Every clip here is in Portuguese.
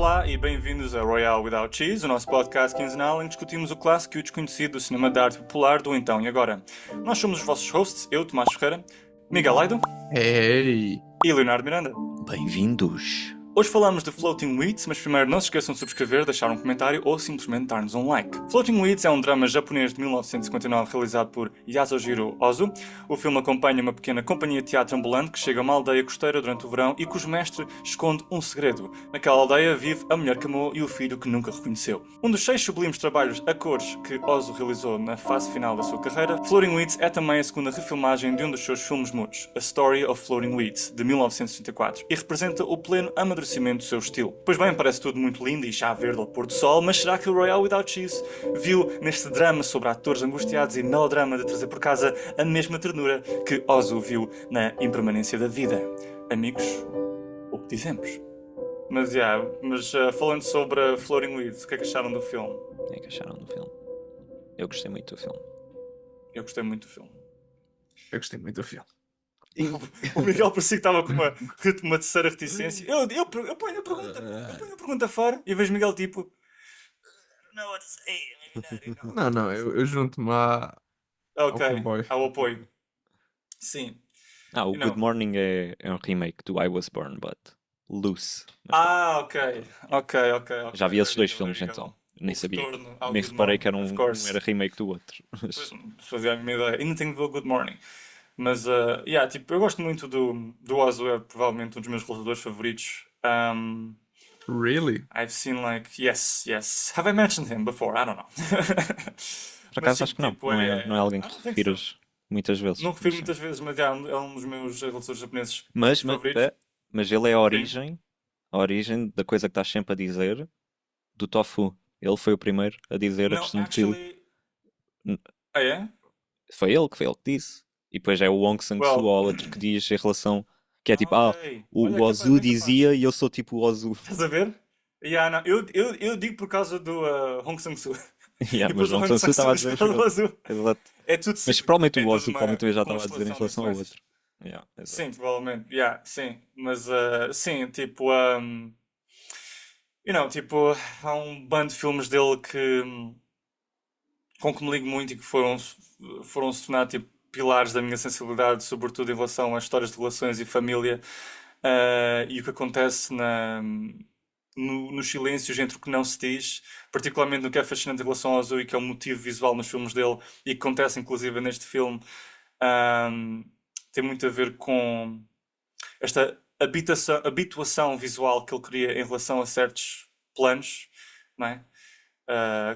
Olá e bem-vindos a Royale Without Cheese, o nosso podcast quinzenal em que discutimos o clássico e o desconhecido do cinema de arte popular do então e agora. Nós somos os vossos hosts, eu, Tomás Ferreira, Miguel Aido Ei, e Leonardo Miranda. Bem-vindos. Hoje falamos de Floating Weeds, mas primeiro não se esqueçam de subscrever, deixar um comentário ou simplesmente dar-nos um like. Floating Weeds é um drama japonês de 1959 realizado por Yasujiro Ozu. O filme acompanha uma pequena companhia de teatro ambulante que chega a uma aldeia costeira durante o verão e cujo mestre esconde um segredo. Naquela aldeia vive a mulher que amou e o filho que nunca reconheceu. Um dos 6 sublimes trabalhos a cores que Ozu realizou na fase final da sua carreira, Floating Weeds é também a segunda refilmagem de um dos seus filmes mudos, A Story of Floating Weeds, de 1964, e representa o pleno amadurecimento do seu estilo. Pois bem, parece tudo muito lindo e chá verde ao pôr do sol, mas será que o Royale Without Cheese viu neste drama sobre atores angustiados e melodrama de trazer por casa a mesma ternura que Ozu viu na impermanência da vida? Amigos, o que dizemos? Mas, falando sobre Floating Weeds, o que é que acharam do filme? O que é que acharam do filme? Eu gostei muito do filme. Eu gostei muito do filme. eu gostei muito do filme. O Miguel parecia que estava com uma terceira reticência. Eu ponho a pergunta fora e vejo Miguel tipo... Não, what to say, maybe not, Não, eu junto-me ao Ok, comboio. ao apoio. Sim. O You know. Good Morning é um remake do I Was Born, but loose. Ok. Já vi esses dois There filmes you go. então. Nem O sabia. retorno ao Nem Good reparei Morning, que of um course. era remake do outro. Pois, fazia a minha ideia. Ainda tenho de ver o Good Morning. Mas, tipo, eu gosto muito do Ozu, é provavelmente um dos meus realizadores favoritos. Really? I've seen yes. Have I mentioned him before? I don't know. Por acaso acho que não. Tipo, Não é alguém que I don't think refiras muitas vezes. Não refiro Sim. muitas vezes, mas é um dos meus realizadores japoneses Mas favoritos. mas ele é a origem da coisa que estás sempre a dizer do tofu. Ele foi o primeiro a dizer a Não, questão do estilo. actually... Ah, é? Foi ele que disse. E depois é o Wong Sang-soo ou outro que diz em relação... Que é tipo, Ok. o Olha, Ozu capaz, bem dizia e eu sou tipo o Ozu. Estás a ver? Não, eu digo por causa do Hong Sang-soo. Yeah, E mas depois o Wong Sang-soo estava a dizer... diz pelo Ozu. Exato. É tudo Mas provavelmente é o tudo Ozu provavelmente eu já estava a dizer em constelação relação ao de outro. Yeah, exato. Sim, provavelmente. Sim. Mas, sim, tipo... tipo, há um bando de filmes dele com que me ligo muito e que foram se tornar tipo pilares da minha sensibilidade, sobretudo em relação às histórias de relações e família, e o que acontece nos silêncios entre o que não se diz, particularmente no que é fascinante em relação ao Ozu e que é o motivo visual nos filmes dele e que acontece inclusive neste filme, tem muito a ver com esta habituação visual que ele cria em relação a certos planos, não é?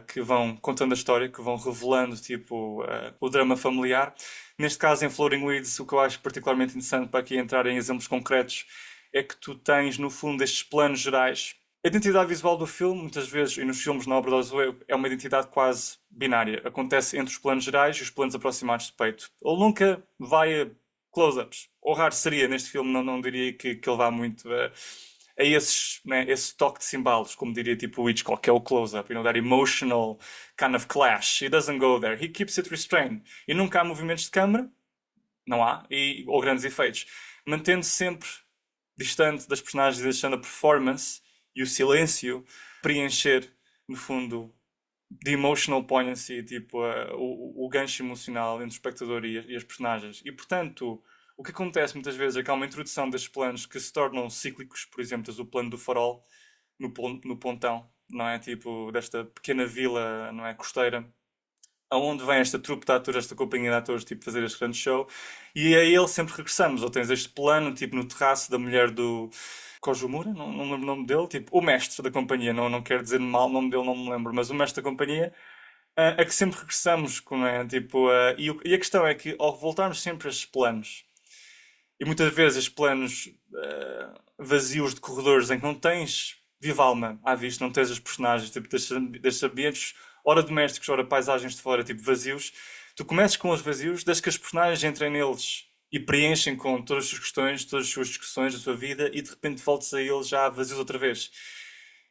Que vão contando a história, que vão revelando tipo, o drama familiar. Neste caso, em Floating Weeds, o que eu acho particularmente interessante para aqui entrar em exemplos concretos é que tu tens, no fundo, estes planos gerais. A identidade visual do filme, muitas vezes, e nos filmes na obra do Ozu, é uma identidade quase binária. Acontece entre os planos gerais e os planos aproximados de peito. Ele nunca vai a close-ups. Ou raro seria, neste filme, não diria que ele vá muito a esse toque de cimbalos, como diria tipo o Hitchcock, que é o close-up, that emotional kind of clash. He doesn't go there. He keeps it restrained. E nunca há movimentos de câmara, não há, ou grandes efeitos. Mantendo-se sempre distante das personagens e deixando a performance e o silêncio preencher, no fundo, de emotional poignancy, tipo, o gancho emocional entre o espectador e as personagens. E, portanto, o que acontece muitas vezes é que há uma introdução destes planos que se tornam cíclicos. Por exemplo, tens o plano do farol no pontão, não é? Tipo, desta pequena vila, não é? Costeira, aonde vem esta trupe de atores, esta companhia de atores, tipo, fazer este grande show. E a ele sempre regressamos. Ou tens este plano, tipo, no terraço da mulher do Kojumura, não lembro o nome dele, tipo, o mestre da companhia, não quero dizer mal o nome dele, não me lembro, mas o mestre da companhia, a que sempre regressamos, não é? Tipo, e a questão é que, ao voltarmos sempre a estes planos, e muitas vezes estes planos vazios de corredores em que não tens viva alma à vista, não tens as personagens, tipo, destes ambientes, ora domésticos, ora paisagens de fora, tipo, vazios, tu começas com os vazios, desde que as personagens entrem neles e preenchem com todas as suas questões, todas as suas discussões da sua vida, e de repente voltas a eles já vazios outra vez.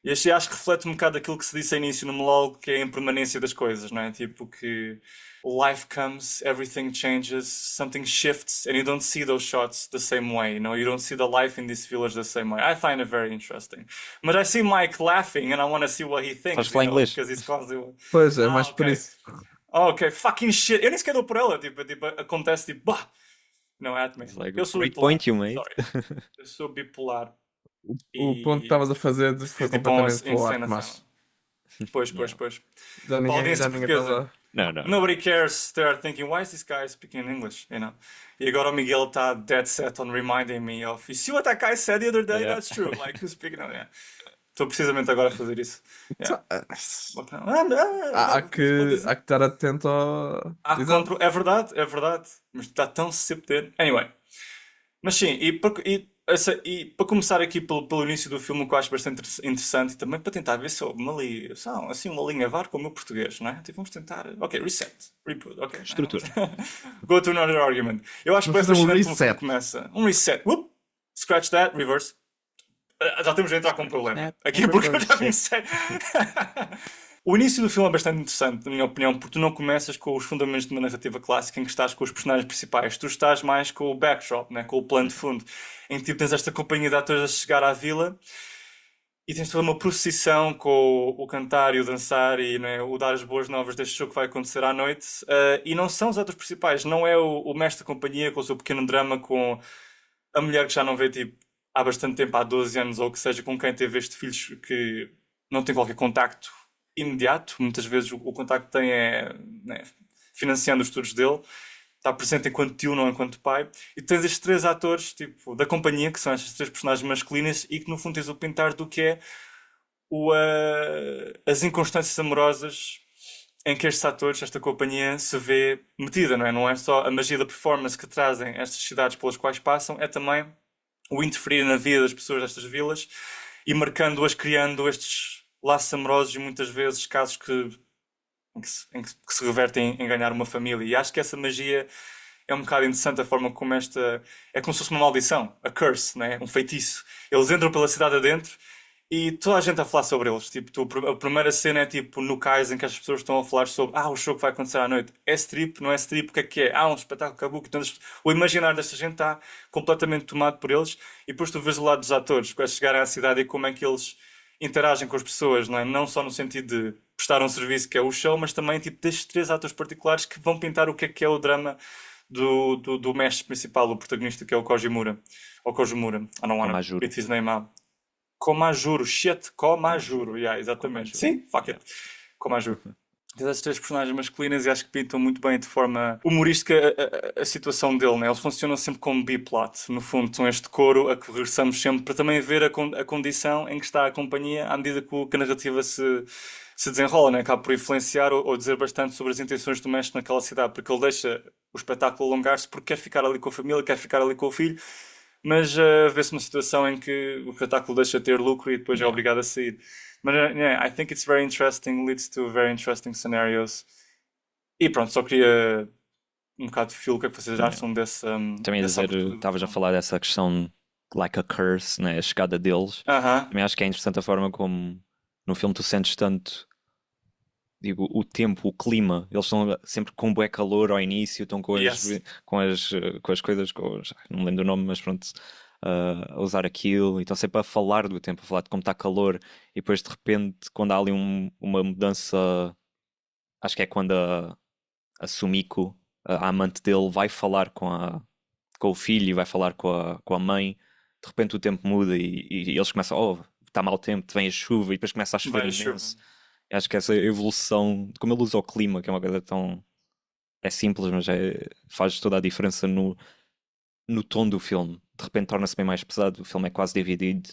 E acho que reflete um bocado aquilo que se disse ao início no monólogo, que é a impermanência das coisas, não é? Tipo que life comes, everything changes, something shifts, and you don't see those shots the same way, you know? You don't see the life in this village the same way. I find it very interesting. But I see Mike laughing and I want to see what he Estás a thinks, falar inglês? because he's constantly... Pois é, mais por ok. isso. Ok, fucking shit. Eu nem sequer dou por ela, tipo, acontece tipo, bah! Não é at me. It's like, Eu sou great bipolar. point you made. Sorry. Eu sou bipolar. O ponto que E estavas a fazer foi tipo completamente para o ar, encenação. mas Pois. já Para a ninguém audiência portuguesa. estava. Não, não. Nobody cares. They are thinking, why is this guy speaking in English? You know? E agora o Miguel está dead set on reminding me of, you see what that guy said the other day? Yeah. That's true. Like, who's speaking? Yeah. Estou precisamente agora a fazer isso. Yeah. Há que estar atento ao. Exato. É verdade. Mas está tão sempre. Anyway. Mas sim, e para começar aqui pelo início do filme, o que eu acho bastante interessante, e também para tentar ver se houve assim, uma linha VAR com o meu português, não é? Tipo, vamos tentar. Ok, reset, reboot, ok. Estrutura. Go to another argument. Eu acho que Vamos é fazer um fascinante como o filme reset. começa. Um reset. Whoop, scratch that, reverse. Já temos de entrar com um problema. Aqui porque eu já comecei. O início do filme é bastante interessante, na minha opinião, porque tu não começas com os fundamentos de uma narrativa clássica em que estás com os personagens principais. Tu estás mais com o backdrop, né? Com o plano de fundo, em que tipo, tens esta companhia de atores a chegar à vila e tens toda uma procissão com o cantar e o dançar e né, o dar as boas novas deste show que vai acontecer à noite. E não são os atores principais, não é o mestre da companhia com o seu pequeno drama, com a mulher que já não vê tipo, há bastante tempo, há 12 anos, ou que seja, com quem teve estes filhos que não tem qualquer contacto imediato. Muitas vezes o contacto que tem é né, financiando os estudos dele. Está presente enquanto tio, não enquanto pai. E tens estes três atores tipo, da companhia, que são estas três personagens masculinas, e que no fundo tens o pintar do que é as inconstâncias amorosas em que estes atores, esta companhia, se vê metida, não é? Não é só a magia da performance que trazem estas cidades pelas quais passam, é também o interferir na vida das pessoas destas vilas e marcando-as, criando estes laços amorosos e muitas vezes casos em que se revertem em ganhar uma família. E acho que essa magia é um bocado interessante a forma como esta... É como se fosse uma maldição, a curse, né? Um feitiço. Eles entram pela cidade adentro e toda a gente a falar sobre eles. Tipo, a primeira cena é tipo no cais em que as pessoas estão a falar sobre o show que vai acontecer à noite. É strip, não é strip, o que é? Um espetáculo kabuki. Então, o imaginário desta gente está completamente tomado por eles e depois tu vês o lado dos atores, quando chegarem à cidade e como é que eles interagem com as pessoas, não é? Não só no sentido de prestar um serviço que é o show, mas também tipo destes três atores particulares que vão pintar o que é o drama do mestre principal, o protagonista, que é o Kojimura. Ou Kojimura. I don't wanna Komajuro. beat his name out. Komajuro. Shit, Komajuro. Yeah, exatamente. Komajuro. Sim, fuck it. Komajuro. Tens as três personagens masculinas e acho que pintam muito bem de forma humorística a situação dele, né? Eles funcionam sempre como B-plot. No fundo, são este coro a que regressamos sempre para também ver a condição em que está a companhia à medida que a narrativa se desenrola, né? Acaba por influenciar ou dizer bastante sobre as intenções do mestre naquela cidade, porque ele deixa o espetáculo alongar-se porque quer ficar ali com a família, quer ficar ali com o filho, mas vê-se uma situação em que o espetáculo deixa de ter lucro e depois é obrigado a sair. Mas I think it's very interesting, leads to very interesting scenarios. E pronto, só queria um bocado de feel, o que é que vocês acham desse. Também a dessa dizer, abertura do estavas a filme? falar dessa questão like a curse, né? A chegada deles. Aham. Também acho que é interessante a forma como no filme tu sentes tanto, digo, o tempo, o clima. Eles estão sempre com bué calor ao início, estão com Yes. com as coisas, não me lembro do nome, mas pronto, a usar aquilo, e estão sempre a falar do tempo, a falar de como está calor, e depois de repente, quando há ali uma mudança, acho que é quando a Sumiko, a amante dele, vai falar com o filho e vai falar com a mãe, de repente o tempo muda e eles começam, está mau tempo, vem a chuva, e depois começa a chover Vai a chuva. imenso. Acho que essa evolução, de como ele usa o clima, que é uma coisa tão... É simples, mas faz toda a diferença no tom do filme. De repente torna-se bem mais pesado, o filme é quase dividido.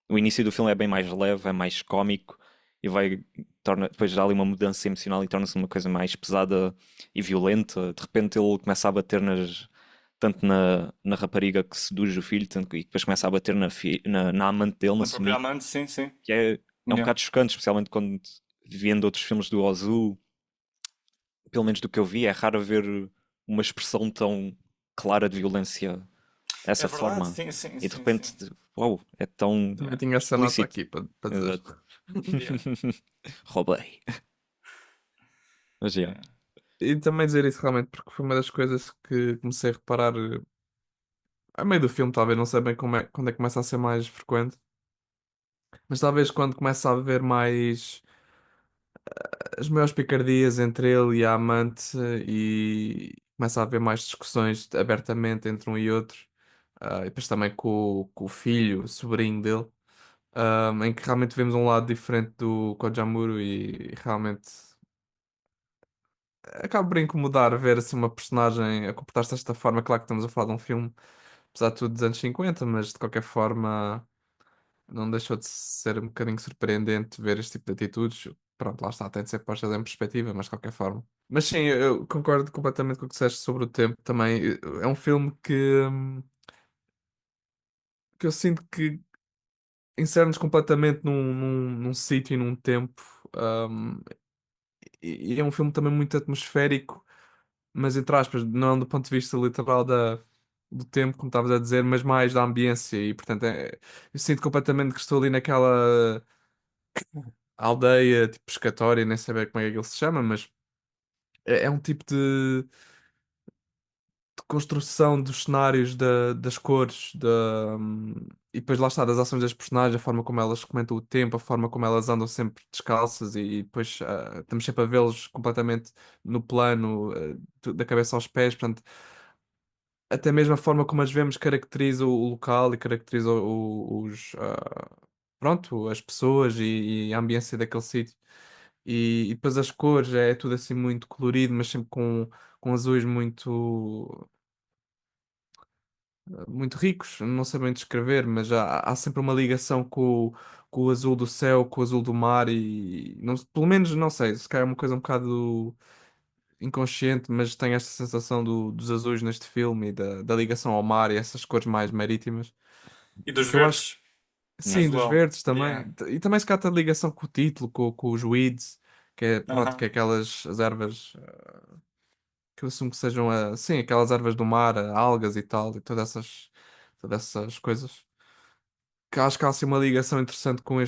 O início do filme é bem mais leve, é mais cómico, e depois dá ali uma mudança emocional e torna-se uma coisa mais pesada e violenta. De repente ele começa a bater tanto na rapariga que seduz o filho, e depois começa a bater na amante dele, na Na própria Sumiko, amante, sim, sim. que é um Yeah. bocado chocante, especialmente quando vendo outros filmes do Ozu, pelo menos do que eu vi, é raro ver uma expressão tão clara de violência É Essa verdade, forma. sim, sim, E de sim, sim. repente, uau, é tão Também tinha essa nota explícito. aqui para dizer. Exato. Yeah, Roubei. Mas yeah. yeah. E também dizer isso realmente, porque foi uma das coisas que comecei a reparar a meio do filme, talvez, não sei bem quando é que começa a ser mais frequente, mas talvez quando começa a haver mais as maiores picardias entre ele e a amante e começa a haver mais discussões abertamente entre um e outro. E depois também com o filho, o sobrinho dele, em que realmente vemos um lado diferente do Kojamuro e realmente acaba por incomodar ver assim uma personagem a comportar-se desta forma. Claro que estamos a falar de um filme, apesar de tudo dos anos 50, mas de qualquer forma não deixou de ser um bocadinho surpreendente ver este tipo de atitudes. Pronto, lá está, tem de ser postas em perspectiva, mas de qualquer forma. Mas sim, eu concordo completamente com o que disseste sobre o tempo também. É um filme que eu sinto que insere-nos completamente num sítio e num tempo. hum, e é um filme também muito atmosférico, mas entre aspas, não do ponto de vista literal do tempo, como estavas a dizer, mas mais da ambiência. E portanto, eu sinto completamente que estou ali naquela aldeia tipo pescatória, nem sei bem como é que ele se chama, mas é um tipo de construção dos cenários, das cores, e depois lá está, das ações das personagens, a forma como elas comentam o tempo, a forma como elas andam sempre descalças e depois estamos sempre a vê-los completamente no plano, da cabeça aos pés, portanto, até mesmo a forma como as vemos caracteriza o local e caracteriza pronto, as pessoas e a ambiência daquele sítio. E depois as cores, é tudo assim muito colorido, mas sempre com azuis muito ricos, não sei bem descrever, mas há sempre uma ligação com o azul do céu, com o azul do mar e não, pelo menos não sei, se calhar é uma coisa um bocado inconsciente, mas tenho esta sensação dos azuis neste filme e da ligação ao mar e essas cores mais marítimas, E dos que eu acho, verdes Yeah. sim, as dos well. verdes também, Yeah. e também se calhar tem ligação com o título, com os weeds, que é, pronto, que Aham. é aquelas as ervas que eu assumo que sejam, sim, aquelas ervas do mar, algas e tal, e todas essas coisas. Que acho que há assim uma ligação interessante com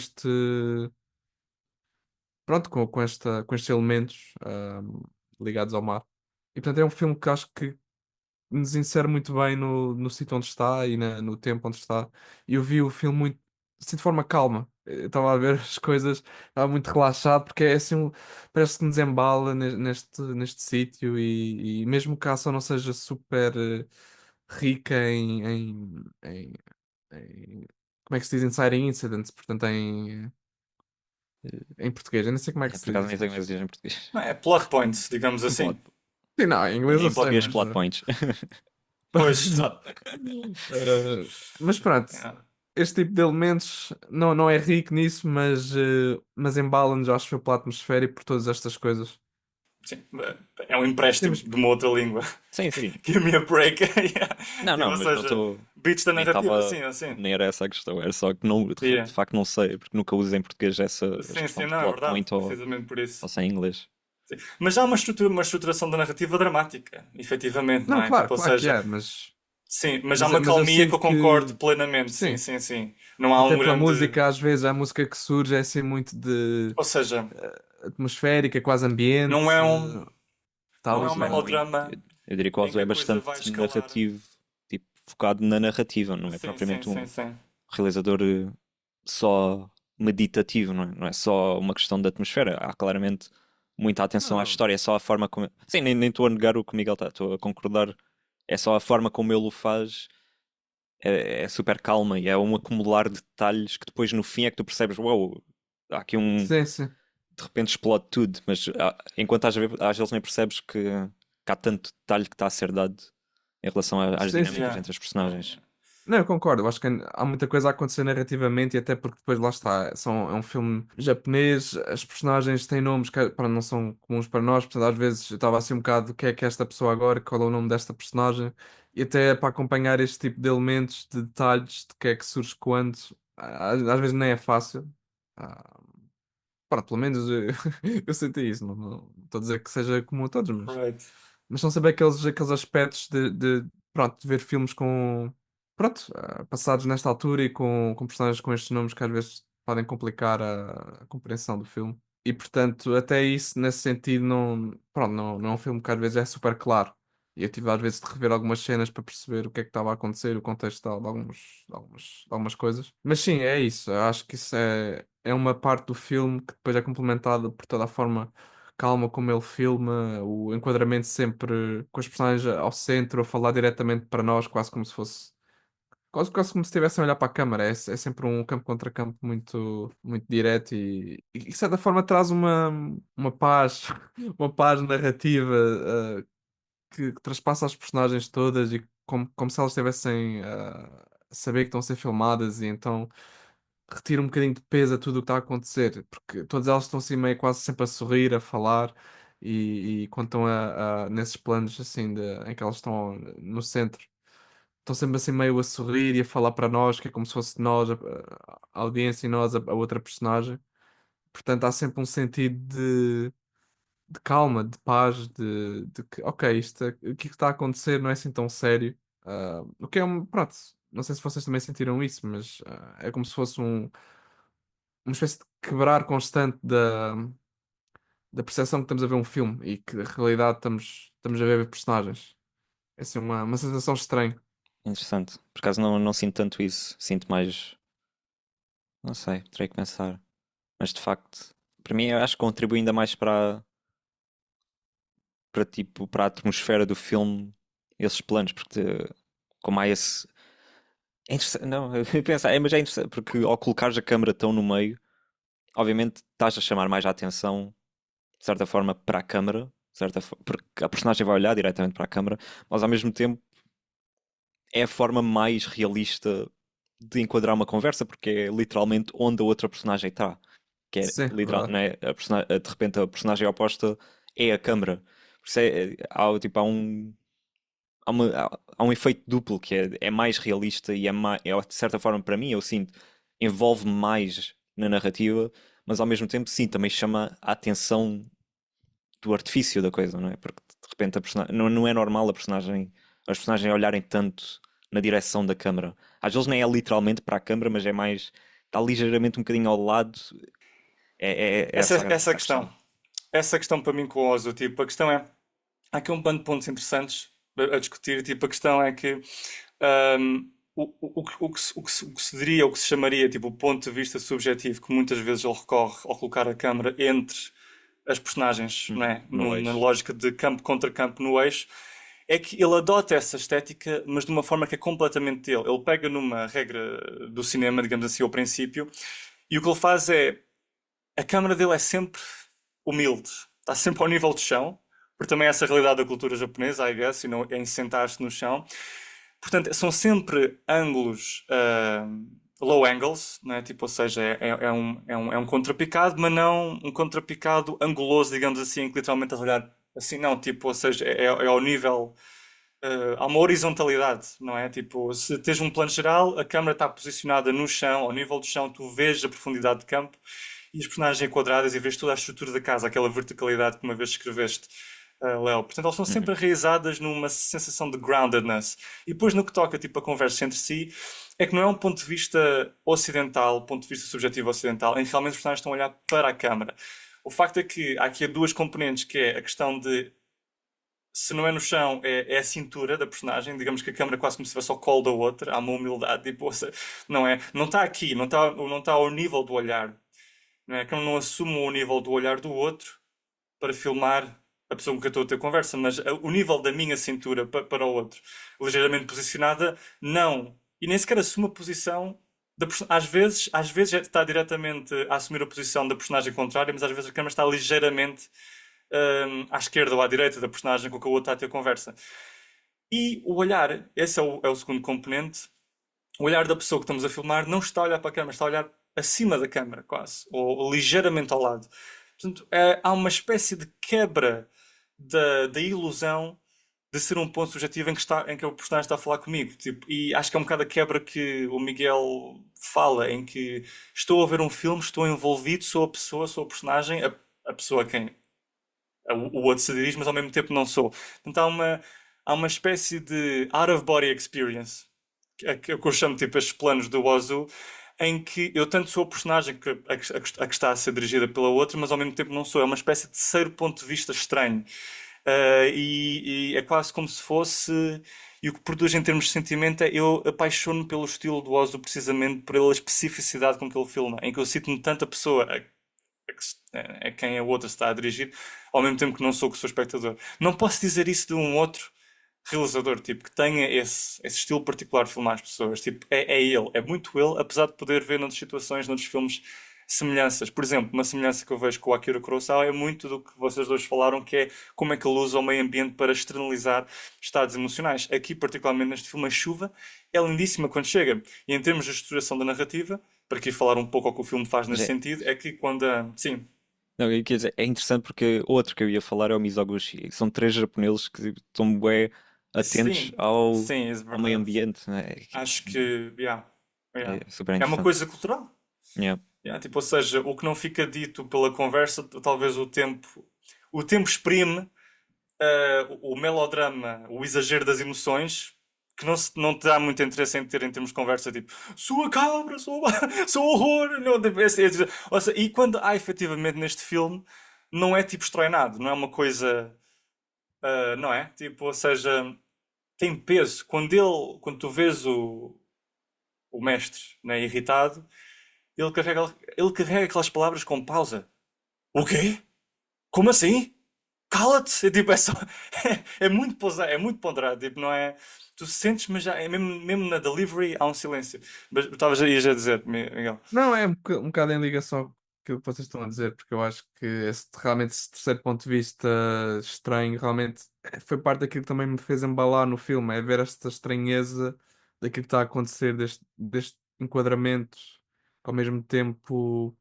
pronto, com estes elementos ligados ao mar. E portanto é um filme que acho que nos insere muito bem no sítio onde está e no tempo onde está. E eu vi o filme muito, assim, de forma calma. Eu estava a ver as coisas, estava muito relaxado, porque é assim, parece que nos embala neste sítio e mesmo que a ação não seja super rica como é que se diz? Inciting incidents, portanto em português. Eu não sei como é que É, se por diz acaso nem isso, sei como é mas... que se diz em português. Não, é plot points, digamos Plot. assim. Sim, não, em inglês eu Em sei, português, mas... plot points. Pois, exato. mas pronto, Yeah. este tipo de elementos não é rico nisso, mas embala-nos, acho que pela atmosfera e por todas estas coisas. Sim, é um empréstimo Temos, de uma outra língua. Sim, sim. Give me a break. Yeah. Não, Tipo, não, ou mas não seja, estou. beats da Nem narrativa, estava. sim, assim. Nem era essa a questão. Era só que não, Yeah. de facto não sei, porque nunca uso em português essa Sim, expressão sim, de não, é plot verdade. point Precisamente por isso. ou sem inglês. Sim. Mas há uma estruturação da narrativa dramática, efetivamente, não não, é? claro, Tipo, ou claro que seja, é, mas, sim, mas há mas, uma mas eu calmia que sinto eu concordo que, plenamente, sim, sim, sim, sim. Não há até um pela grande. música, às vezes a música que surge é assim muito de Ou seja, atmosférica, quase não ambiente, é um, tal não e é um Ozu é qual. muito. melodrama Eu diria que o em Ozu que é a coisa vai bastante escalar. narrativo, tipo, focado na narrativa, não é Sim, sim, propriamente sim, um sim. realizador só meditativo, não é? Não é só uma questão de atmosfera. Há claramente muita atenção à Não, história, é só a forma como. Sim, nem estou a negar o que o Miguel está, estou a concordar. É só a forma como ele o faz, é super calma e é um acumular de detalhes que depois no fim é que tu percebes, uau, há aqui um. sim, sim. De repente explode tudo, mas enquanto estás a ver, às vezes nem percebes que há tanto detalhe que está a ser dado em relação às Sim, sim. dinâmicas Yeah. entre os personagens. Não, eu concordo. Eu acho que há muita coisa a acontecer narrativamente e até porque depois lá está. É um filme japonês, as personagens têm nomes que para, não são comuns para nós, portanto, às vezes eu estava assim um bocado o que é esta pessoa agora, qual é o nome desta personagem, e até para acompanhar este tipo de elementos, de detalhes, de que é que surge quando, às vezes nem é fácil. Ah, pronto, pelo menos eu senti isso. Não estou a dizer que seja comum a todos, mas Right. são sempre aqueles aspectos pronto, de ver filmes com. pronto, passados nesta altura e com personagens com estes nomes que às vezes podem complicar a compreensão do filme. E portanto, até isso, nesse sentido, não, pronto, não é um filme que às vezes é super claro. E eu tive às vezes de rever algumas cenas para perceber o que é que estava a acontecer, o contexto de algumas coisas. Mas sim, é isso. Eu acho que isso é uma parte do filme que depois é complementada por toda a forma calma como ele filma, o enquadramento sempre com os personagens ao centro, a falar diretamente para nós, quase como se fosse. Quase como se estivessem a olhar para a câmara. É sempre um campo contra campo muito, muito direto e de certa forma traz uma paz, uma paz narrativa que traspassa as personagens todas e como se elas estivessem a saber que estão a ser filmadas e então retira um bocadinho de peso a tudo o que está a acontecer, porque todas elas estão assim meio quase sempre a sorrir, a falar. E quando estão nesses planos assim em que elas estão no centro estão sempre assim meio a sorrir e a falar para nós, que é como se fosse nós, a audiência e nós, a outra personagem. Portanto, há sempre um sentido de calma, de paz, de que, ok, o que está a acontecer não é assim tão sério. O que é pronto, não sei se vocês também sentiram isso, mas é como se fosse uma espécie de quebrar constante da percepção que estamos a ver um filme e que na realidade estamos a ver personagens. É assim uma sensação estranha. Interessante. Por acaso não sinto tanto isso. Sinto mais. Não sei, terei que pensar. Mas de facto, para mim, eu acho que contribui ainda mais tipo, para a atmosfera do filme, esses planos, porque como há esse. É interessante, não, eu penso, mas é interessante, porque ao colocares a câmera tão no meio, obviamente estás a chamar mais a atenção, de certa forma, para a câmara, porque a personagem vai olhar diretamente para a câmara, mas ao mesmo tempo é a forma mais realista de enquadrar uma conversa, porque é literalmente onde a outra personagem está. Que é Sim, literal, verdade. não é? De repente a personagem oposta é a câmara. Por isso tipo, há um efeito duplo que é mais realista e de certa forma para mim, eu sinto, envolve mais na narrativa, mas ao mesmo tempo sim, também chama a atenção do artifício da coisa, não é? Porque de repente a personagem, não é normal as personagens olharem tanto na direção da câmara. Às vezes nem é literalmente para a câmara, mas é mais, está ligeiramente um bocadinho ao lado. É essa Essa a questão. questão. Essa questão para mim com o Ozu, tipo, a questão é, há aqui um bando de pontos interessantes a discutir, tipo, a questão é que o que se diria, o que se chamaria, tipo, o ponto de vista subjetivo, que muitas vezes ele recorre ao colocar a câmara entre as personagens, não é? No Na eixo. lógica de campo contra campo no eixo, é que ele adota essa estética, mas de uma forma que é completamente dele. Ele pega numa regra do cinema, digamos assim, ao princípio, e o que ele faz é a câmara dele é sempre humilde, está sempre ao nível do chão, porque também é essa realidade da cultura japonesa, I guess, e não, é em sentar-se no chão. Portanto, são sempre ângulos low angles, né? Tipo, ou seja, é um contrapicado, mas não um contrapicado anguloso, digamos assim, em que literalmente estás a olhar assim, não, tipo, ou seja, é ao nível. Há uma horizontalidade, não é? Tipo, se tens um plano geral, a câmera está posicionada no chão, ao nível do chão, tu vês a profundidade de campo e as personagens enquadradas e vês toda a estrutura da casa, aquela verticalidade que uma vez escreveste, Léo. Portanto, elas são sempre Uhum. enraizadas numa sensação de groundedness. E depois, no que toca tipo, a conversa entre si, é que não é um ponto de vista ocidental, ponto de vista subjetivo ocidental, em que realmente os personagens estão a olhar para a câmara. O facto é que há aqui duas componentes, que é a questão de se não é no chão, é a cintura da personagem. Digamos que a câmera quase como se estivesse ao colo da outra. Há uma humildade, tipo, não é? Não está aqui, não está ao nível do olhar. Não é? A câmera não assume o nível do olhar do outro para filmar a pessoa com quem eu estou a ter conversa, mas o nível da minha cintura para o outro, ligeiramente posicionada, não. E nem sequer assume a posição às vezes está diretamente a assumir a posição da personagem contrária, mas às vezes a câmera está ligeiramente à esquerda ou à direita da personagem com que o outro está a ter conversa. E o olhar, esse é o segundo componente. O olhar da pessoa que estamos a filmar não está a olhar para a câmera, está a olhar acima da câmera, quase, ou ligeiramente ao lado. Portanto, há uma espécie de quebra da ilusão de ser um ponto subjetivo em que o personagem está a falar comigo. Tipo, e acho que é um bocado a quebra que o Miguel fala, em que estou a ver um filme, estou envolvido, sou a pessoa, sou a personagem, a pessoa a quem o outro se dirige, mas ao mesmo tempo não sou. Portanto, há uma espécie de out-of-body experience. que eu chamo tipo estes planos do Ozu, em que eu tanto sou a personagem a que está a ser dirigida pela outra, mas ao mesmo tempo não sou. É uma espécie de terceiro ponto de vista estranho. E é quase como se fosse. E o que produz em termos de sentimento é eu apaixono pelo estilo do Ozu precisamente pela especificidade com que ele filma, em que eu sinto-me tanta pessoa a quem a outra está a dirigir, ao mesmo tempo que não sou que sou espectador. Não posso dizer isso de um outro realizador, tipo, que tenha esse estilo particular de filmar as pessoas. Tipo, é ele, é muito ele, apesar de poder ver noutras situações, noutros filmes, semelhanças. Por exemplo, uma semelhança que eu vejo com o Akira Kurosawa é muito do que vocês dois falaram, que é como é que ele usa o meio ambiente para externalizar estados emocionais. Aqui, particularmente neste filme, a chuva é lindíssima quando chega. E em termos de estruturação da narrativa, para aqui falar um pouco ao que o filme faz Mas nesse sentido, é que quando sim, não, eu quer dizer, é interessante porque outro que eu ia falar é o Mizoguchi. São três japoneses que estão bem atentos sim, ao, sim, é ao meio verdade. ambiente, né? Acho que, yeah, yeah. É super É uma interessante. coisa cultural. Yeah. Yeah, tipo, ou seja, o que não fica dito pela conversa, talvez o tempo exprime o melodrama, o exagero das emoções, que não te dá muito interesse em ter em termos de conversa, tipo, sua cabra, sou horror, não, tipo, ou seja, e quando há efetivamente neste filme, não é tipo estranhado, não é uma coisa, não é? Tipo, ou seja, tem peso. Quando tu vês o mestre, né, irritado, ele carrega aquelas palavras com pausa. O quê? Como assim? Cala-te! É, tipo, é só. É muito pausado, é muito ponderado. Tipo, não é. Tu sentes, mas já é mesmo na delivery há um silêncio. Mas estavas aí a dizer, Miguel. Não, é um bocado em ligação com aquilo que vocês estão a dizer, porque eu acho que realmente esse terceiro ponto de vista estranho realmente foi parte daquilo que também me fez embalar no filme, é ver esta estranheza daquilo que está a acontecer, deste enquadramento, que ao mesmo tempo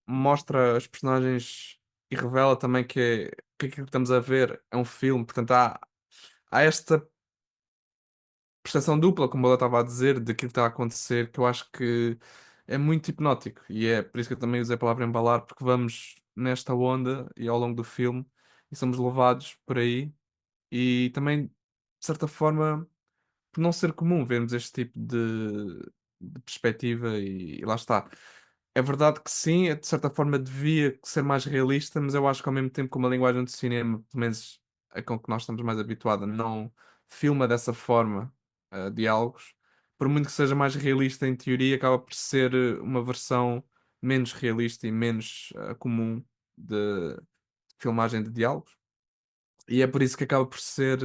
mostra as personagens e revela também que aquilo que estamos a ver é um filme, portanto há esta percepção dupla, como eu estava a dizer, daquilo que está a acontecer, que eu acho que é muito hipnótico. E é por isso que eu também usei a palavra embalar, porque vamos nesta onda e ao longo do filme e somos levados por aí. E também, de certa forma, por não ser comum vermos este tipo de perspectiva, e lá está. É verdade que sim, de certa forma devia ser mais realista, mas eu acho que ao mesmo tempo, como a linguagem do cinema, pelo menos a com que nós estamos mais habituados, não filma dessa forma diálogos, por muito que seja mais realista em teoria, acaba por ser uma versão menos realista e menos comum de filmagem de diálogos. E é por isso que acaba por ser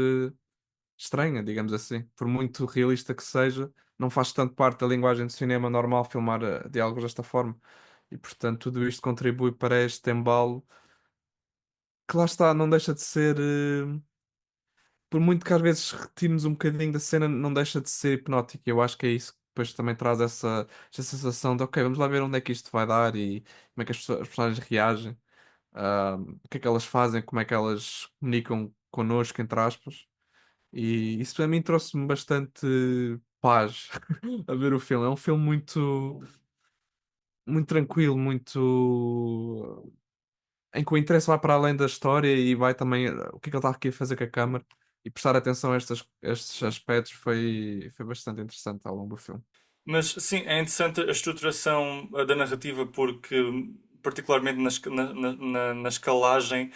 estranha, digamos assim. Por muito realista que seja, não faz tanto parte da linguagem de cinema normal filmar diálogos desta forma. E portanto, tudo isto contribui para este embalo que lá está, não deixa de ser. Por muito que às vezes retiremos um bocadinho da cena, não deixa de ser hipnótico. E eu acho que é isso que depois também traz essa sensação de, ok, vamos lá ver onde é que isto vai dar e como é que as personagens reagem, o que é que elas fazem, como é que elas comunicam connosco, entre aspas. E isso para mim trouxe-me bastante paz a ver o filme. É um filme muito tranquilo, muito em que o interesse vai para além da história e vai também o que é que ele está aqui a fazer com a câmara e prestar atenção a estes aspectos foi bastante interessante ao longo do filme. Mas sim, é interessante a estruturação da narrativa, porque, particularmente na escalagem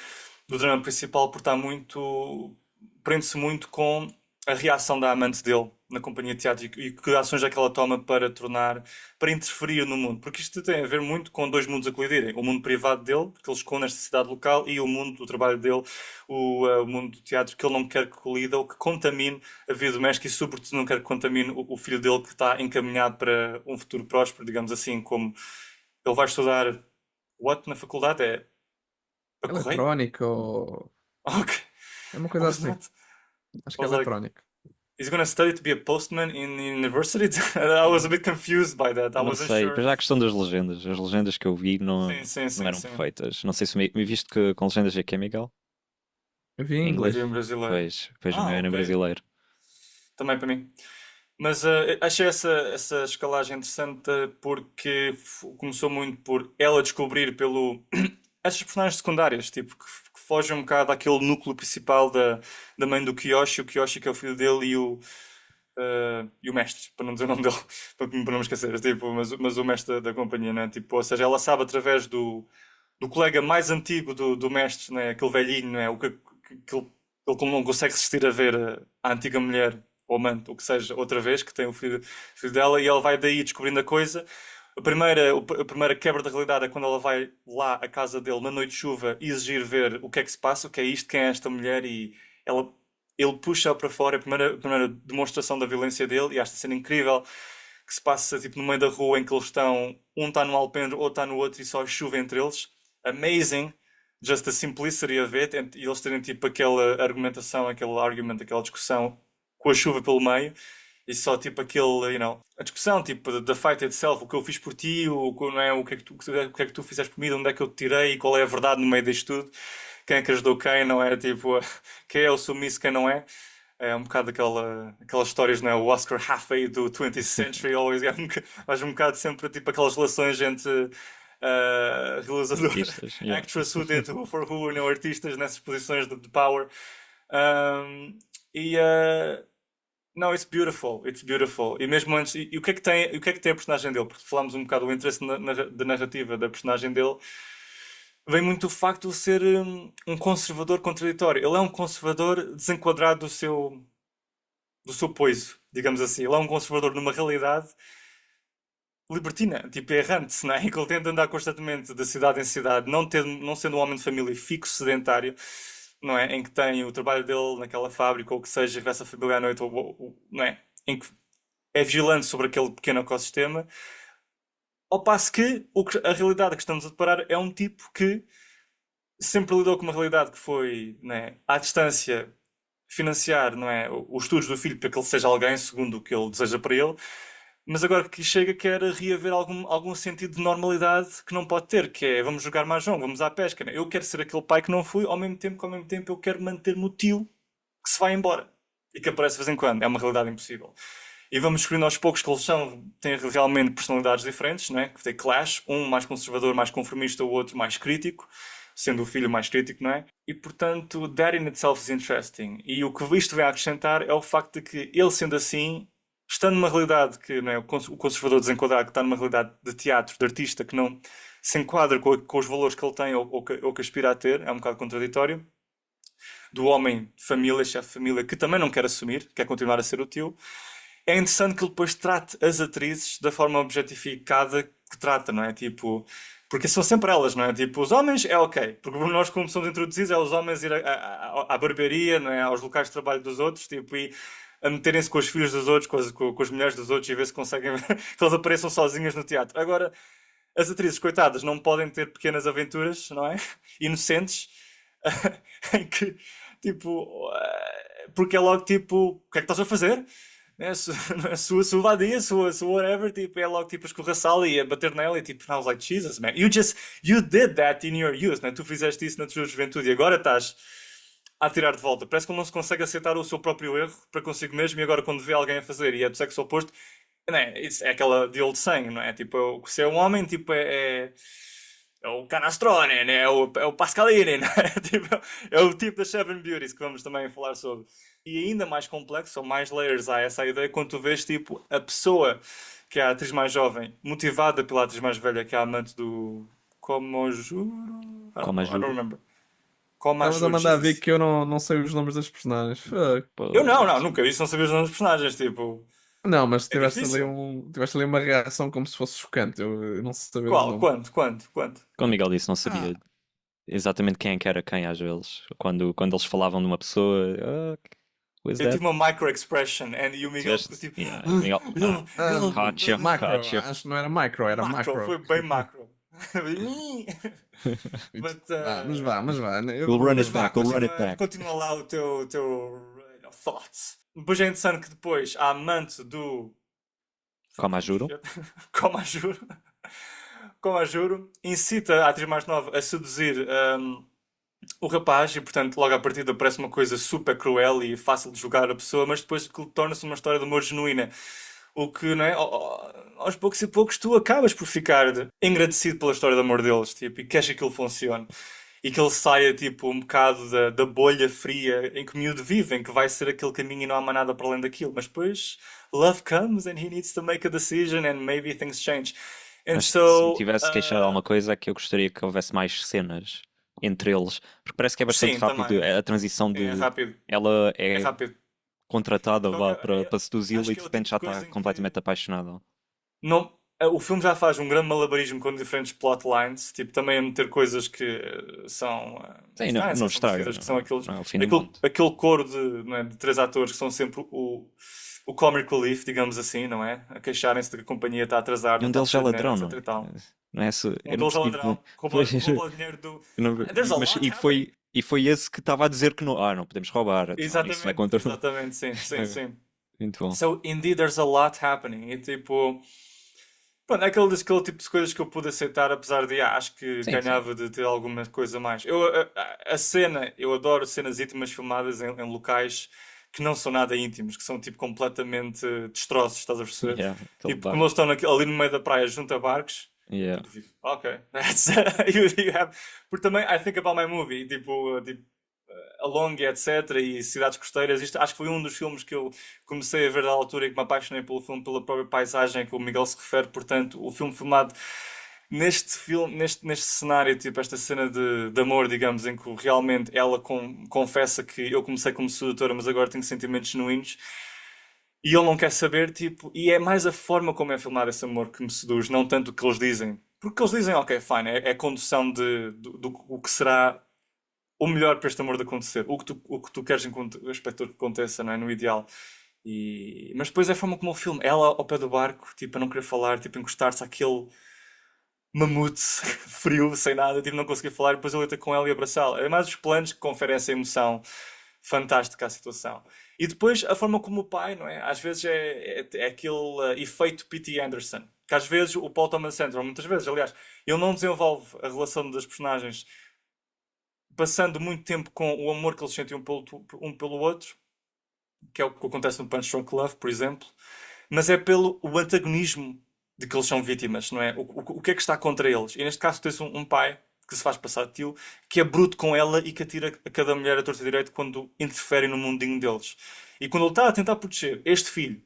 do drama principal, porque está muito. Prende-se muito com a reação da amante dele na companhia de teatro e que ações é que ela toma para interferir no mundo. Porque isto tem a ver muito com dois mundos a colidirem: o mundo privado dele, porque ele esconde esta cidade local, e o mundo do trabalho dele, o mundo do teatro, que ele não quer que colida ou que contamine a vida doméstica e, sobretudo, não quer que contamine o filho dele que está encaminhado para um futuro próspero, digamos assim, como ele vai estudar what na faculdade? É para correio? Eletrónica ou Ok. é uma I coisa was assim. not. Acho I que é was like, eletrónica. is he gonna study to be a postman in university? I was a bit confused by that. I Não wasn't sei, sure. depois há a questão das legendas. As legendas que eu vi Sim, sim, não sim, eram sim. perfeitas. Não sei se me viste que com legendas é que é Miguel? Eu vi em Em Eu vi inglês. inglês. em brasileiro. Pois o meu Ah, era em ok. brasileiro. Também para mim. Mas achei essa escalagem interessante porque começou muito por ela descobrir pelo. Essas personagens secundárias, tipo, que fogem um bocado daquele núcleo principal da mãe do Kiyoshi, o Kiyoshi que é o filho dele e o mestre, para não dizer o nome dele, para não me esquecer, tipo, mas o mestre da companhia, né? Tipo, ou seja, ela sabe através do colega mais antigo do mestre, né? Aquele velhinho, né? Que ele não consegue resistir a ver a antiga mulher ou amante, ou que seja, outra vez, que tem o filho dela, e ele vai daí descobrindo a coisa. A primeira quebra da realidade é quando ela vai lá à casa dele na noite de chuva e exigir ver o que é que se passa, o que é isto, quem é esta mulher, e ela, ele puxa-a para fora, a primeira demonstração da violência dele, e esta cena incrível que se passa tipo no meio da rua em que eles estão, um está no alpendre, outro está no outro e só chuva entre eles. Amazing, just the simplicity of it, e eles terem tipo aquela argumentação, aquele argument, aquela discussão com a chuva pelo meio. E só tipo aquele, a discussão, tipo, da fight itself, o que eu fiz por ti, não é, o que é que tu fizeste por mim, de onde é que eu te tirei, e qual é a verdade no meio disto tudo, quem é que ajudou quem, não é? Tipo, quem é o submisso, quem não é? É um bocado aquelas histórias, não é? O Oscar Hathaway do 20th Century, always, faz um bocado sempre tipo aquelas relações entre realizador, Artistas, yeah. actress who did who for who, artistas nessas posições de power. Um, e não, it's beautiful, it's beautiful. E mesmo antes, e o que é que tem a personagem dele? Porque falámos um bocado do interesse da narrativa da personagem dele. Vem muito do facto de ser um conservador contraditório. Ele é um conservador desenquadrado do seu poiso, digamos assim. Ele é um conservador numa realidade libertina, tipo errante, não é? E que ele tenta andar constantemente de cidade em cidade, não sendo um homem de família fixo, sedentário, não é? Em que tem o trabalho dele naquela fábrica, ou que seja, que essa família à noite, não é? Em que é vigilante sobre aquele pequeno ecossistema. Ao passo que a realidade que estamos a deparar é um tipo que sempre lidou com uma realidade que foi, né, à distância, financiar, não é, os estudos do filho para que ele seja alguém segundo o que ele deseja para ele, mas agora que chega quer reaver algum sentido de normalidade que não pode ter, que é vamos jogar mahjong, vamos à pesca, né? Eu quero ser aquele pai que não fui, ao mesmo tempo eu quero manter-me o tio que se vai embora e que aparece de vez em quando. É uma realidade impossível. E vamos descobrindo aos poucos que eles têm realmente personalidades diferentes, não é? Que tem clash, um mais conservador, mais conformista, o outro mais crítico, sendo o filho mais crítico, não é? E portanto, that in itself is interesting. E o que isto vem a acrescentar é o facto de que ele, sendo assim, estando numa realidade que, não é, o conservador desenquadrado, que está numa realidade de teatro, de artista, que não se enquadra com os valores que ele tem ou que aspira a ter, é um bocado contraditório. Do homem de família, chefe de família, que também não quer assumir, quer continuar a ser o tio. É interessante que ele depois trate as atrizes da forma objetificada que trata, não é? Tipo, porque são sempre elas, não é? Tipo, os homens é ok, porque nós, como somos introduzidos, é os homens ir à barbearia, não é? Aos locais de trabalho dos outros, tipo, e a meterem-se com os filhos dos outros, com as mulheres dos outros, e ver se conseguem que elas apareçam sozinhas no teatro. Agora, as atrizes, coitadas, não podem ter pequenas aventuras, não é? Inocentes, em que, tipo, porque é logo tipo, o que é que estás a fazer? É, sua vadia, sua whatever, tipo, é logo tipo a escorraçá-la e a bater nela e tipo, I was like, Jesus, man, you did that in your youth, né? Tu fizeste isso na tua juventude e agora estás a tirar de volta. Parece que ele não se consegue aceitar o seu próprio erro para consigo mesmo e agora quando vê alguém a fazer e é do sexo oposto, né? Isso é aquela de old saying, não é? Tipo, se é um homem, tipo, é o Canastrone, né? É o Pascalini, né? Tipo, é o tipo das Seven Beauties que vamos também falar sobre. E ainda mais complexo, ou mais layers há essa ideia quando tu vês tipo a pessoa que é a atriz mais jovem, motivada pela atriz mais velha, que é a amante do Komajuro. I don't remember. Estavas a Komajuro, mandar ver Jesus. que eu não sei os nomes das personagens. Fuck. Eu não, nunca vi, não sabia os nomes dos personagens, tipo, Não, mas é difícil. tiveste ali uma reação como se fosse chocante. Eu não sabia os Qual? nomes. Quando? Como o Miguel disse, não Ah, sabia exatamente quem é que era quem às vezes. Quando eles falavam de uma pessoa, who is Eu that? tive uma micro-expression e o Miguel ficou Tiveste? tipo, Yeah, Miguel, gotcha, macro. gotcha. Acho que não era micro, era macro, macro. foi bem macro. But, Mas vá. We'll run mas it vá, back, we'll run it back. continua lá o teu thoughts. Depois é interessante que depois a amante do Komajuro. Komajuro Komajuro incita a atriz mais nova a seduzir o rapaz e portanto logo à partida parece uma coisa super cruel e fácil de julgar a pessoa, mas depois torna-se uma história de amor genuína. O que, não é? Aos poucos e poucos tu acabas por ficar engrandecido pela história de amor deles, tipo, e queres que aquilo funcione. e que ele saia tipo um bocado da bolha fria em que o miúdo vive, em que vai ser aquele caminho e não há mais nada para além daquilo. Mas depois love comes and he needs to make a decision and maybe things change. And Mas se me so, tivesse queixado de alguma coisa é que eu gostaria que houvesse mais cenas entre eles, porque parece que é bastante sim, rápido também. a transição É de rápido. ela É é rápido. contratada Só que vá, para seduzi-lo acho e que de é o repente tipo já de está coisa em que completamente apaixonada. não, o filme já faz um grande malabarismo com diferentes plotlines, tipo, também a meter coisas que são, Sim, não, não são estraga, parecidas, que são aqueles, não é o fim do mundo. aquele coro de, não é, de três atores que são sempre o comic relief, digamos assim, não é? A queixarem-se de que a companhia está a atrasar, E não um está a deles é receber dinheiro, ladrão, não etc é? e tal. Não é esse, Um eu não deles é percebi. ladrão, Pois, rouba o dinheiro do... eu não- There's a mas lot happening. e foi esse que estava a dizer que não podemos roubar, então, isso vai Exatamente, contra. exatamente, sim, sim, É, sim. muito bom. So, indeed, there's a lot happening. E tipo... Pronto, é aquele tipo de coisas que eu pude aceitar, apesar de acho que Sim, sim. ganhava de ter alguma coisa a mais. A cena, eu adoro cenas íntimas filmadas em locais que não são nada íntimos, que são tipo completamente destroços, estás a perceber? Yeah, aquele Tipo, quando bar. eles estão ali no meio da praia junto a barcos, Yeah. tipo, ok, that's, you have... Porque também, I think about my movie, tipo Along, etc. E Cidades Costeiras. Isto acho que foi um dos filmes que eu comecei a ver da altura e que me apaixonei pelo filme, pela própria paisagem que o Miguel se refere. Portanto, o filme filmado neste filme, neste cenário, tipo esta cena de amor, digamos, em que realmente ela confessa que eu comecei como sedutora, mas agora tenho sentimentos genuínos. E ele não quer saber, tipo, e é mais a forma como é filmado esse amor que me seduz, não tanto o que eles dizem. Porque eles dizem, ok, fine, é a condução do o que será o melhor para este amor de acontecer. O que tu queres enquanto o espectador que aconteça, não é? No ideal. Mas depois é a forma como o filme, ela ao pé do barco, tipo, a não querer falar, tipo, encostar-se àquele mamute frio, sem nada, tipo, não conseguir falar, e depois ele entra com ela e abraçá-la. É mais os planos que conferem essa emoção fantástica à situação. E depois a forma como o pai, não é? Às vezes é aquele efeito P.T. Anderson. Que às vezes o Paul Thomas Anderson, muitas vezes, aliás, ele não desenvolve a relação das personagens passando muito tempo com o amor que eles sentem um pelo outro, que é o que acontece no Punch Drunk Love, por exemplo, mas é pelo o antagonismo de que eles são vítimas, não é? O que é que está contra eles? E neste caso tens um pai que se faz passar de tio, que é bruto com ela e que atira a cada mulher a torta direito quando interferem no mundinho deles. E quando ele está a tentar proteger este filho,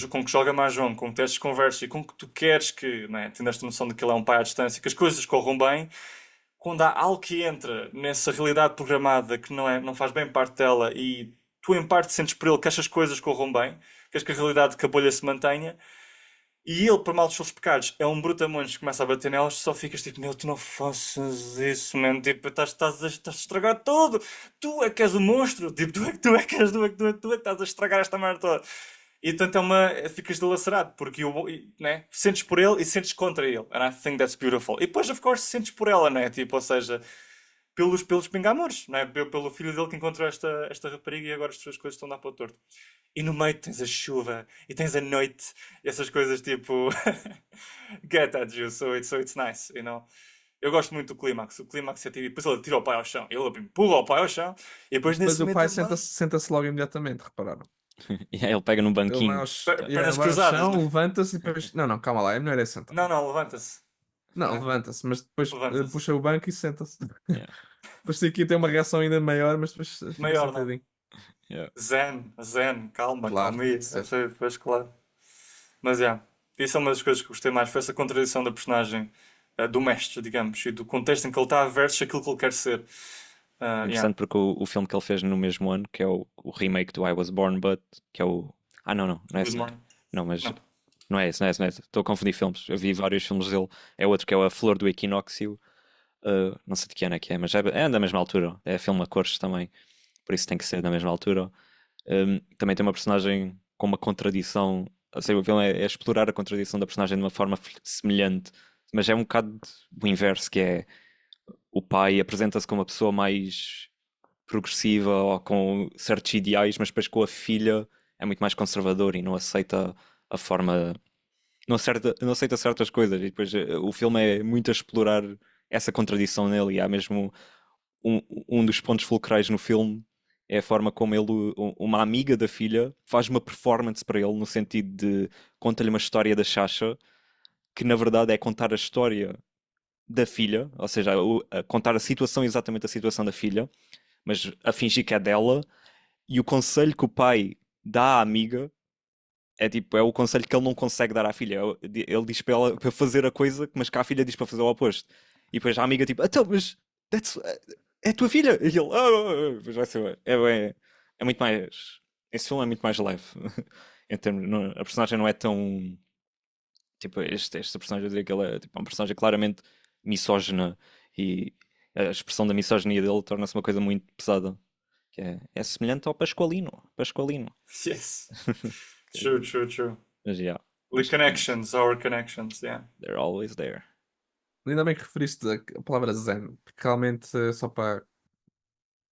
com que joga mahjong, com que testes conversa e com que tu queres que, não é, tendo esta noção de que ele é um pai à distância, que as coisas corram bem, quando há algo que entra nessa realidade programada que não faz bem parte dela e tu em parte sentes por ele que estas coisas corram bem, queres que a realidade que a bolha se mantenha, e ele, por mal dos seus pecados, é um brutamontes que começa a bater nelas, só ficas tipo, meu, tu não faças isso, mano, tipo, estás a estragar tudo, tu é que és o monstro, tipo, tu é que estás a estragar esta merda toda. E portanto ficas dilacerado, porque né, sentes por ele e sentes contra ele. And I think that's beautiful. E depois, of course, sentes por ela, né? Tipo, ou seja, pelos pingamores, né? Pelo filho dele que encontrou esta rapariga e agora as suas coisas estão a dar para o torto. E no meio tens a chuva e tens a noite, e essas coisas tipo. Get that juice, so it's nice, you know? Eu gosto muito do clímax. O clímax é tipo, depois ele tira o pai ao chão, ele empurra o pai ao chão, e depois Depois nesse o momento pai ele vai. senta-se logo imediatamente, repararam? E aí ele pega num Ele vai banquinho. Pernas vai ao cruzadas, chão, né? levanta-se e depois. Não, não, calma lá, é melhor é sentar. Não, não, levanta-se. Não, Né? levanta-se, mas depois Levanta-se. puxa o banco e senta-se. Yeah, Depois tem aqui tem uma reação ainda maior, mas depois fica Maior, não. sentadinho. yeah. Zen, calma, Claro, tem calmia. que ser. Pois claro. Mas é. Isso é uma das coisas que gostei mais. Foi essa contradição da personagem, do mestre, digamos, e do contexto em que ele está versus aquilo que ele quer ser. Yeah. Interessante porque o filme que ele fez no mesmo ano, que é o remake do I Was Born But, que é o. Ah, não é Good esse. morning. Não, mas Não. não é esse. Estou a confundir filmes. Eu vi vários filmes dele. É outro que é A Flor do Equinócio. Não sei de que ano é que é, mas é da mesma altura. É filme a cores também. Por isso tem que ser da mesma altura. Também tem uma personagem com uma contradição. Ou seja, o filme é explorar a contradição da personagem de uma forma semelhante. Mas é um bocado o inverso, que é o pai apresenta-se como uma pessoa mais progressiva ou com certos ideais, mas depois com a filha é muito mais conservador e não aceita a forma, não aceita certas coisas. E depois o filme é muito a explorar essa contradição nele. E há mesmo um dos pontos fulcrais no filme é a forma como ele, uma amiga da filha, faz uma performance para ele no sentido de conta-lhe uma história da Sasha, que na verdade é contar a história da filha, ou seja, a contar a situação, exatamente a situação da filha, mas a fingir que é dela, e o conselho que o pai dá à amiga é tipo, é o conselho que ele não consegue dar à filha. Ele diz para ela para fazer a coisa, mas que a filha diz para fazer o oposto. E depois a amiga tipo, então, mas é a tua filha? E ele, depois vai ser, é muito mais, esse filme é muito mais leve. Em termos, a personagem não é tão, tipo, esta personagem, eu diria que ele é tipo, uma personagem claramente misógina e a expressão da misoginia dele torna-se uma coisa muito pesada. Que é semelhante ao Pascoalino. Pascoalino. Yes. True, true, true. Mas, yeah, The connections, our connections, yeah. they're always there. Ainda bem que referiste a palavra zen, porque realmente, só para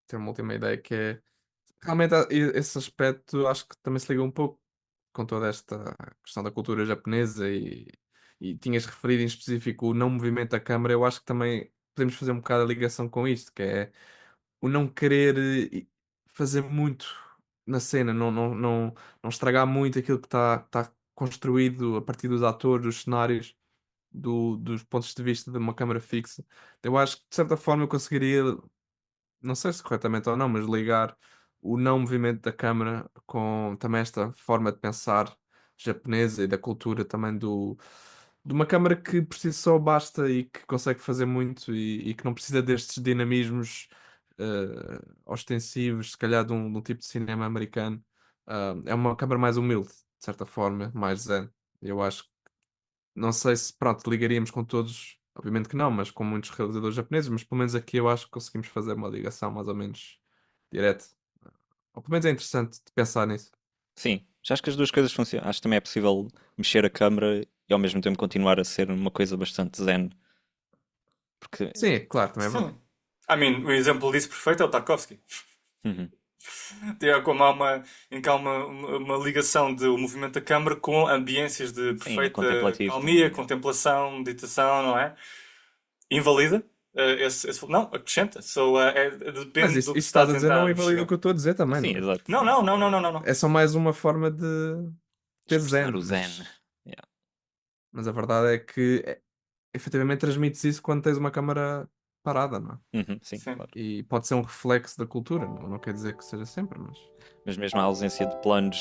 ter uma última ideia, que é realmente esse aspecto acho que também se liga um pouco com toda esta questão da cultura japonesa e tinhas referido em específico o não movimento da câmara, eu acho que também podemos fazer um bocado a ligação com isto, que é o não querer fazer muito na cena, não estragar muito aquilo que está construído a partir dos atores, dos cenários, dos pontos de vista de uma câmara fixa. Eu acho que de certa forma eu conseguiria, não sei se corretamente ou não, mas ligar o não movimento da câmara com também esta forma de pensar japonesa e da cultura também de uma câmara que por si só basta e que consegue fazer muito e que não precisa destes dinamismos ostensivos, se calhar de um tipo de cinema americano. É uma câmara mais humilde, de certa forma, mais zen. Eu acho, não sei se pronto, ligaríamos com todos, obviamente que não, mas com muitos realizadores japoneses, mas pelo menos aqui eu acho que conseguimos fazer uma ligação mais ou menos direta. Ou pelo menos é interessante de pensar nisso. Sim, já acho que as duas coisas funcionam. Acho que também é possível mexer a câmera e ao mesmo tempo continuar a ser uma coisa bastante zen. Porque. Sim, é claro, também é verdade. Sim. I mean, o exemplo disso perfeito é o Tarkovsky. Uhum. Como em que há uma ligação do movimento da câmara com ambiências de Sim, é perfeita contemplativo calmia, também. contemplação, meditação, não é? Invalida não, acrescenta. Mas Depende isso do que se está a estás a dizer não tentar invalida o chegar. que eu estou a dizer também, Sim, não é? exato. Não, não, não, não, não, não, não. É só mais uma forma de ter Expressar zen, o zen. Yeah. mas a verdade é que efetivamente transmites isso quando tens uma câmara parada, não é? Uhum, sim, Sim. claro. E pode ser um reflexo da cultura, não quer dizer que seja sempre, mas. Mas mesmo a ausência de planos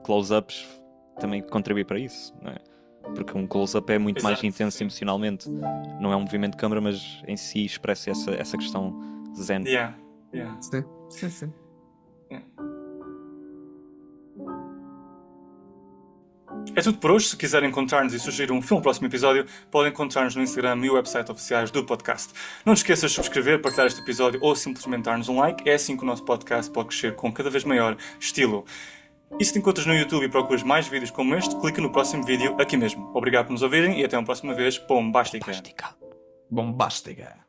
close-ups também contribui para isso, não é? Porque um close-up é muito mais Exato, intenso sim. emocionalmente. Não é um movimento de câmera, mas em si expressa essa questão zen. Yeah, yeah, Sim, sim, sim. yeah. É tudo por hoje. Se quiserem encontrar-nos e sugerir um filme no próximo episódio, podem encontrar-nos no Instagram e o website oficiais do podcast. Não te esqueças de subscrever, partilhar este episódio ou simplesmente dar-nos um like. É assim que o nosso podcast pode crescer com cada vez maior estilo. E se te encontras no YouTube e procuras mais vídeos como este, clica no próximo vídeo aqui mesmo. Obrigado por nos ouvirem e até uma próxima vez. Bombástica! Plástica. Bombástica.